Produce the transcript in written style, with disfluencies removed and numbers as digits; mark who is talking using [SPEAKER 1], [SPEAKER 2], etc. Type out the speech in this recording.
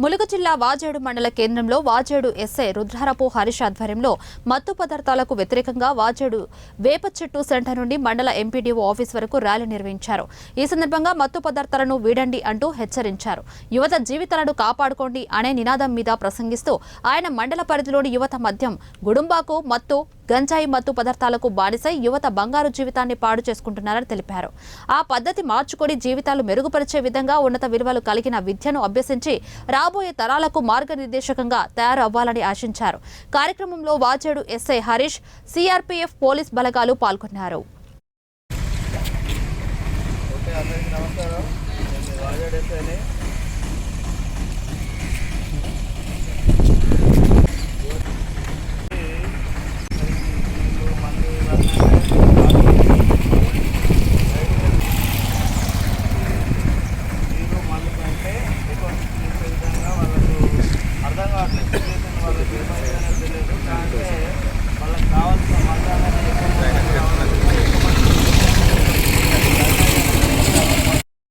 [SPEAKER 1] ములుగు జిల్లా వాజేడు మండల కేంద్రంలో వాజేడు ఎస్ఐ రుద్రారపు హరీష్ ఆధ్వర్యంలో మత్తు పదార్థాలకు వ్యతిరేకంగా వాజేడు వేప చెట్టు సెంటర్ నుండి మండల ఎంపీడీఓ ఆఫీస్ వరకు ర్యాలీ నిర్వహించారు. ఈ సందర్భంగా మత్తు పదార్థాలను వీడండి అంటూ హెచ్చరించారు. యువత జీవితాలను కాపాడుకోండి అనే నినాదం మీద ప్రసంగిస్తూ ఆయన మండల పరిధిలోని యువత మద్యం, గుడుంబాకు మత్తు, గంజాయి మత్తు పదార్థాలకు బానిసై యువత బంగారు జీవితాన్ని పాడు చేసుకుంటున్నారని తెలిపారు. ఆ పద్ధతి మార్చుకొని జీవితాలు మెరుగుపరిచే విధంగా ఉన్నత విలువలు కలిగిన విద్యను అభ్యసించి రాబోయే తరాలకు మార్గనిర్దేశకంగా తయారవ్వాలని ఆశించారు. కార్యక్రమంలో Vajedu SI Harish, CRPF police బలగాలు పాల్గొన్నారు.
[SPEAKER 2] అందరికీ నమస్కారం. నేను వాజేడు ఎస్ఐని.